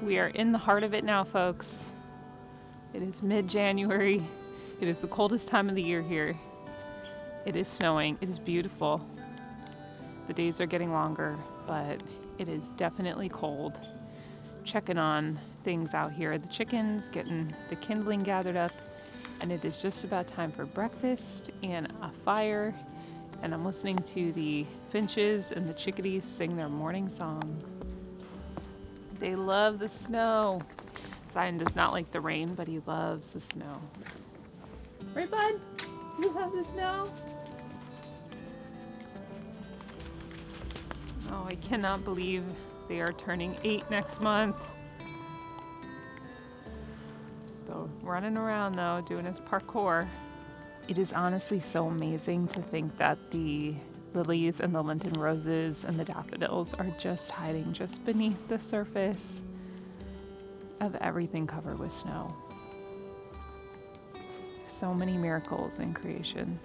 We are in the heart of it now, folks. It is mid-January. It is the coldest time of the year here. It is snowing. It is beautiful. The days are getting longer, but it is definitely cold. Checking on things out here. The chickens, getting the kindling gathered up, and it is just about time for breakfast and a fire. And I'm listening to the finches and the chickadees sing their morning song. They love the snow. Zion does not like the rain, but he loves the snow. Right, bud? You love the snow? Oh, I cannot believe they are turning 8 next month. Still running around though, doing his parkour. It is honestly so amazing to think that the lilies and the Lenten roses and the daffodils are just hiding just beneath the surface of everything covered with snow. So many miracles in creation.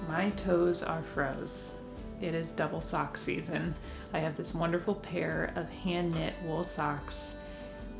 My toes are froze. It is double sock season. I have this wonderful pair of hand knit wool socks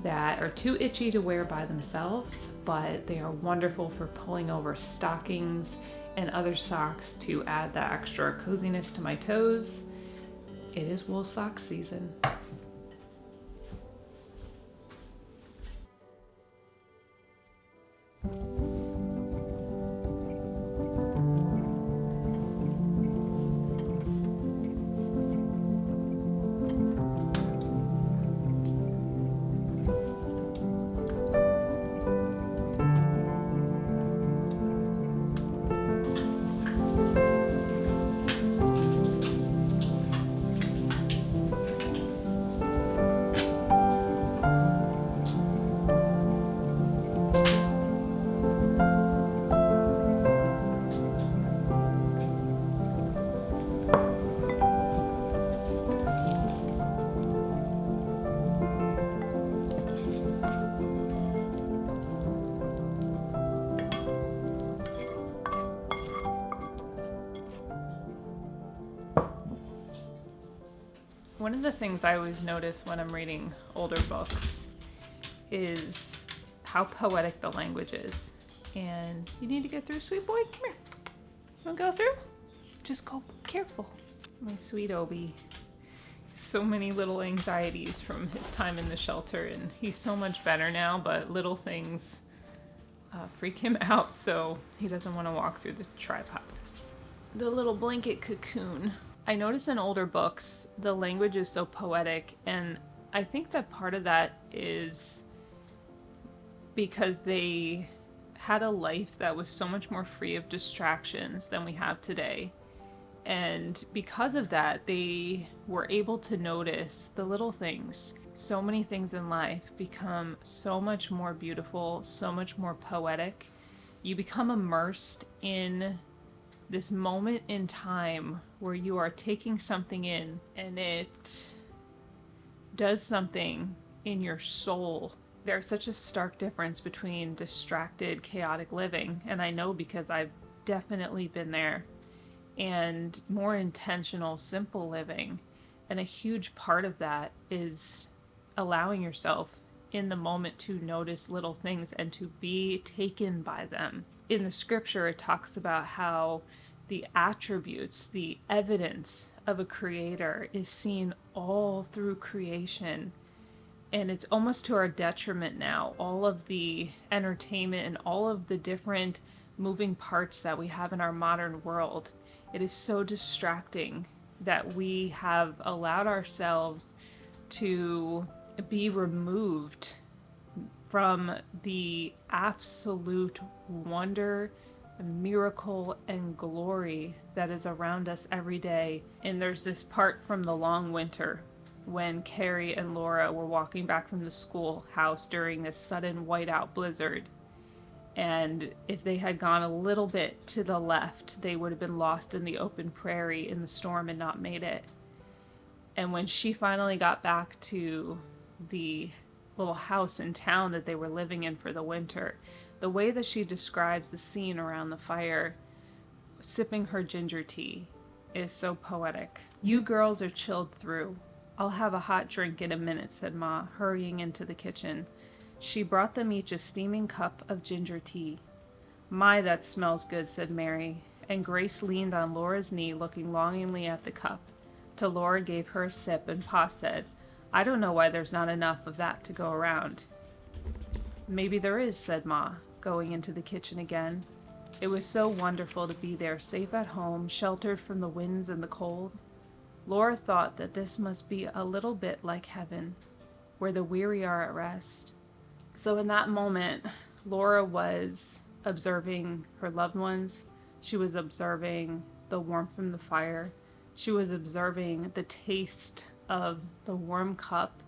that are too itchy to wear by themselves, but they are wonderful for pulling over stockings and other socks to add that extra coziness to my toes. It is wool sock season. One of the things I always notice when I'm reading older books is how poetic the language is. And you need to get through, sweet boy. Come here. You want to go through? Just go careful. My sweet Obi. So many little anxieties from his time in the shelter, and he's so much better now, but little things freak him out, so he doesn't want to walk through the tripod. The little blanket cocoon. I notice in older books, the language is so poetic, and I think that part of that is because they had a life that was so much more free of distractions than we have today. And because of that, they were able to notice the little things. So many things in life become so much more beautiful, so much more poetic. You become immersed in this moment in time where you are taking something in and it does something in your soul There's such a stark difference between distracted, chaotic living, and I know because I've definitely been there, and more intentional, simple living. And a huge part of that is allowing yourself in the moment to notice little things and to be taken by them. In the scripture, it talks about how the attributes, the evidence of a creator is seen all through creation. And it's almost to our detriment now, all of the entertainment and all of the different moving parts that we have in our modern world. It is so distracting that we have allowed ourselves to be removed from the absolute wonder, miracle, and glory that is around us every day. And there's this part from The Long Winter when Carrie and Laura were walking back from the schoolhouse during this sudden whiteout blizzard. And if they had gone a little bit to the left, they would have been lost in the open prairie in the storm and not made it. And when she finally got back to the little house in town that they were living in for the winter, the way that she describes the scene around the fire, sipping her ginger tea, is so poetic. "You girls are chilled through. I'll have a hot drink in a minute," said Ma, hurrying into the kitchen. She brought them each a steaming cup of ginger tea. "My, that smells good," said Mary, and Grace leaned on Laura's knee, looking longingly at the cup. Till Laura gave her a sip, and Pa said, "I don't know why there's not enough of that to go around." "Maybe there is," said Ma, going into the kitchen again. It was so wonderful to be there, safe at home, sheltered from the winds and the cold. Laura thought that this must be a little bit like heaven, where the weary are at rest. So in that moment, Laura was observing her loved ones. She was observing the warmth from the fire. She was observing the taste of the warm cup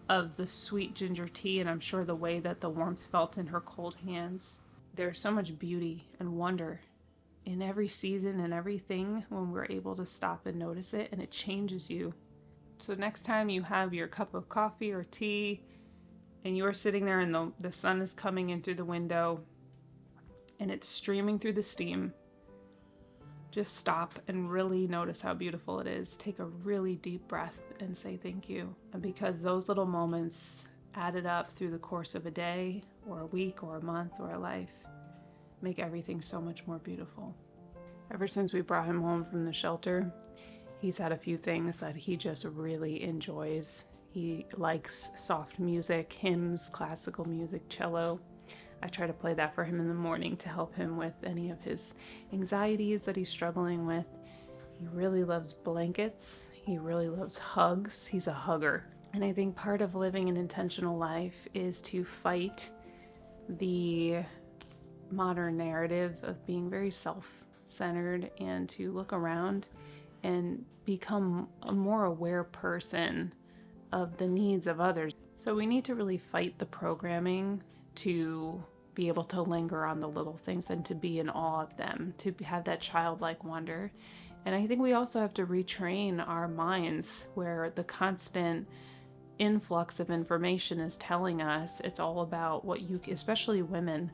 of the sweet ginger tea, and I'm sure the way that the warmth felt in her cold hands. There's so much beauty and wonder in every season and everything when we're able to stop and notice it, and it changes you. So next time you have your cup of coffee or tea and you're sitting there and the sun is coming in through the window and it's streaming through the steam, just stop and really notice how beautiful it is. Take a really deep breath and say thank you. And because those little moments added up through the course of a day or a week or a month or a life make everything so much more beautiful. Ever since we brought him home from the shelter, he's had a few things that he just really enjoys. He likes soft music, hymns, classical music, cello. I try to play that for him in the morning to help him with any of his anxieties that he's struggling with. He really loves blankets. He really loves hugs. He's a hugger. And I think part of living an intentional life is to fight the modern narrative of being very self-centered and to look around and become a more aware person of the needs of others. So we need to really fight the programming to be able to linger on the little things and to be in awe of them, to have that childlike wonder. And I think we also have to retrain our minds where the constant influx of information is telling us it's all about what you, especially women,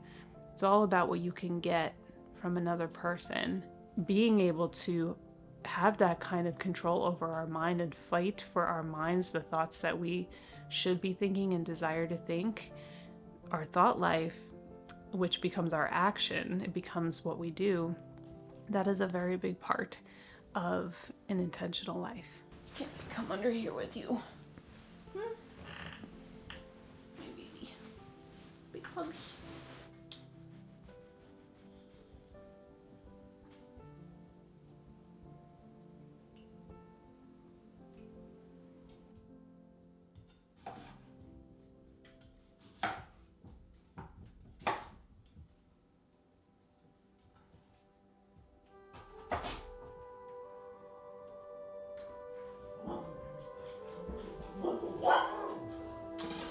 it's all about what you can get from another person. Being able to have that kind of control over our mind and fight for our minds, the thoughts that we should be thinking and desire to think, our thought life, which becomes our action, it becomes what we do. That is a very big part of an intentional life. Can I come under here with you? My baby. Big hugs.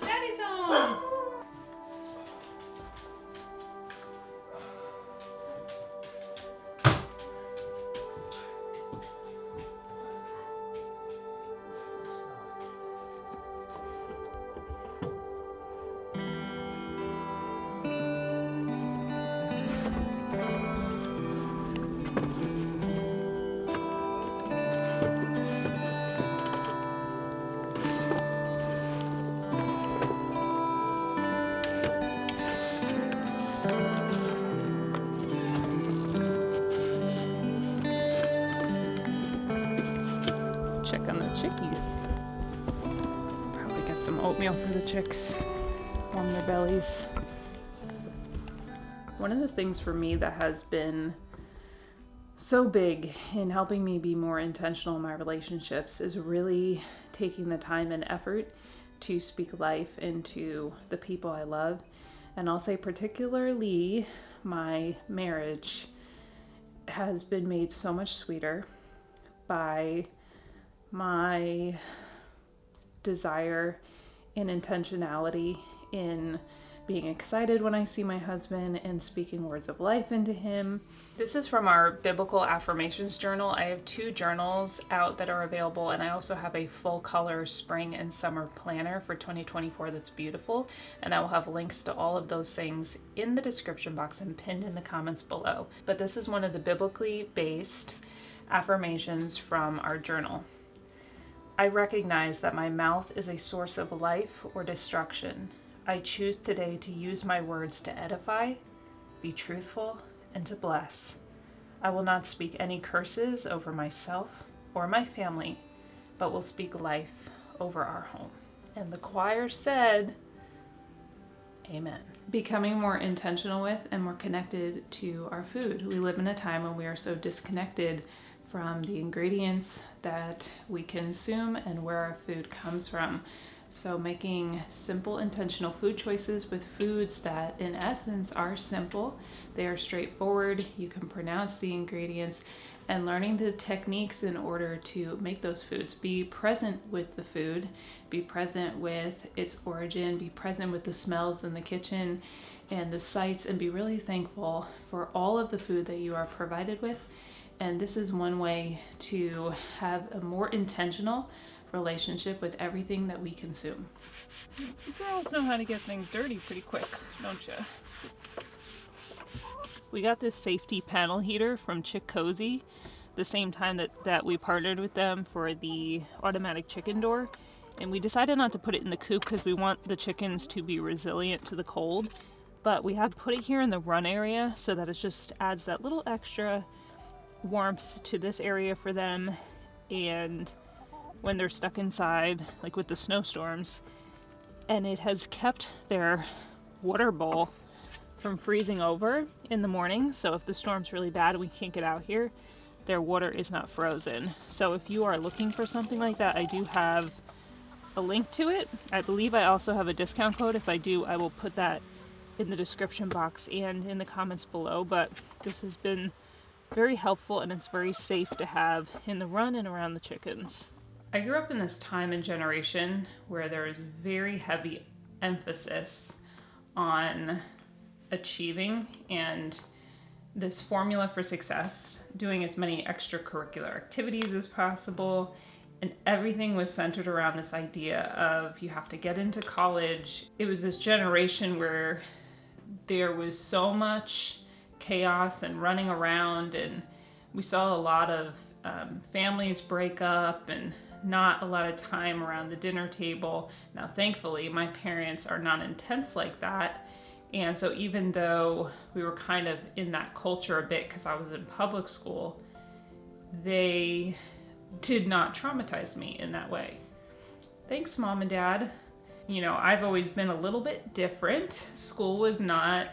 Daddy's home! check on the chickies. Probably get some oatmeal for the chicks, warm their bellies. One of the things for me that has been so big in helping me be more intentional in my relationships is really taking the time and effort to speak life into the people I love. And I'll say particularly my marriage has been made so much sweeter by my desire and intentionality in being excited when I see my husband and speaking words of life into him. This is from our biblical affirmations journal. I have 2 journals out that are available, and I also have a full color spring and summer planner for 2024 that's beautiful, and I will have links to all of those things in the description box and pinned in the comments below. But this is one of the biblically based affirmations from our journal. I recognize that my mouth is a source of life or destruction. I choose today to use my words to edify, be truthful, and to bless. I will not speak any curses over myself or my family, but will speak life over our home. And the choir said, Amen. Becoming more intentional with and more connected to our food. We live in a time when we are so disconnected from the ingredients that we consume and where our food comes from. So making simple, intentional food choices with foods that in essence are simple. They are straightforward. You can pronounce the ingredients, and learning the techniques in order to make those foods. Be present with the food, be present with its origin, be present with the smells in the kitchen and the sights, and be really thankful for all of the food that you are provided with. And this is one way to have a more intentional relationship with everything that we consume. You girls know how to get things dirty pretty quick, don't you? We got this safety panel heater from Chick Cozy the same time that we partnered with them for the automatic chicken door, and we decided not to put it in the coop because we want the chickens to be resilient to the cold, but we have put it here in the run area so that it just adds that little extra warmth to this area for them. And when they're stuck inside, like with the snowstorms, and it has kept their water bowl from freezing over in the morning. So if the storm's really bad and we can't get out here, their water is not frozen. So if you are looking for something like that, I do have a link to it. I believe I also have a discount code. If I do, I will put that in the description box and in the comments below. But this has been very helpful, and it's very safe to have in the run and around the chickens. I grew up in this time and generation where there is very heavy emphasis on achieving and this formula for success, doing as many extracurricular activities as possible, and everything was centered around this idea of you have to get into college. It was this generation where there was so much chaos and running around, and we saw a lot of families break up and not a lot of time around the dinner table. Now, thankfully, my parents are not intense like that. And so even though we were kind of in that culture a bit because I was in public school, they did not traumatize me in that way. Thanks, Mom and Dad. You know, I've always been a little bit different. School was not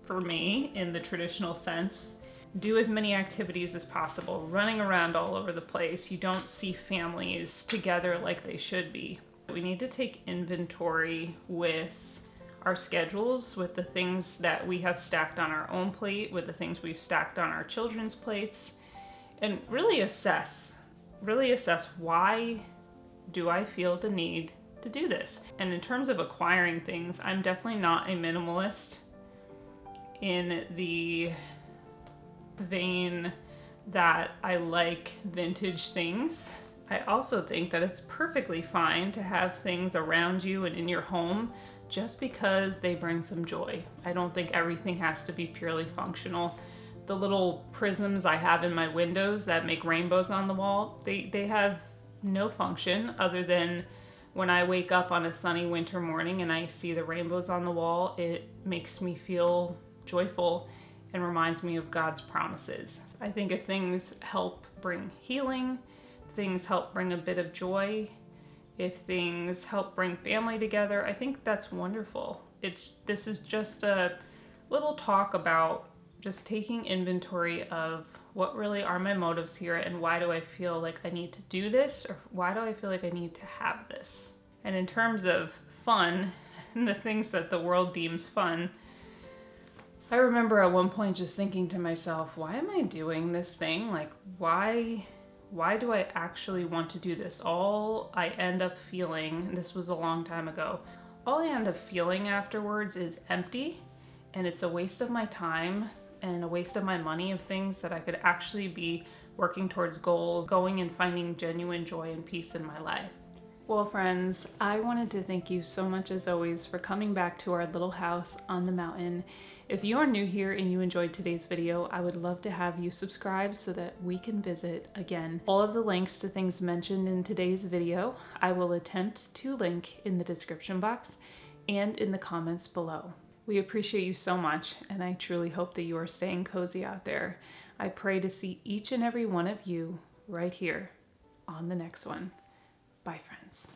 for me in the traditional sense. Do as many activities as possible, running around all over the place. You don't see families together like they should be. We need to take inventory with our schedules, with the things that we have stacked on our own plate, with the things we've stacked on our children's plates, and really assess why do I feel the need to do this? And in terms of acquiring things, I'm definitely not a minimalist in the vein that I like vintage things. I also think that it's perfectly fine to have things around you and in your home just because they bring some joy. I don't think everything has to be purely functional. The little prisms I have in my windows that make rainbows on the wall, they have no function other than when I wake up on a sunny winter morning and I see the rainbows on the wall, it makes me feel joyful and reminds me of God's promises. I think if things help bring healing, if things help bring a bit of joy, if things help bring family together, I think that's wonderful. This is just a little talk about just taking inventory of what really are my motives here and why do I feel like I need to do this, or why do I feel like I need to have this. And in terms of fun and the things that the world deems fun, I remember at one point just thinking to myself, why am I doing this thing? Like, why do I actually want to do this? All I end up feeling, and this was a long time ago, all I end up feeling afterwards is empty, and it's a waste of my time and a waste of my money of things that I could actually be working towards goals, going and finding genuine joy and peace in my life. Well, friends, I wanted to thank you so much as always for coming back to our little house on the mountain. If you are new here and you enjoyed today's video, I would love to have you subscribe so that we can visit again. All of the links to things mentioned in today's video, I will attempt to link in the description box and in the comments below. We appreciate you so much, and I truly hope that you are staying cozy out there. I pray to see each and every one of you right here on the next one. Bye, friends.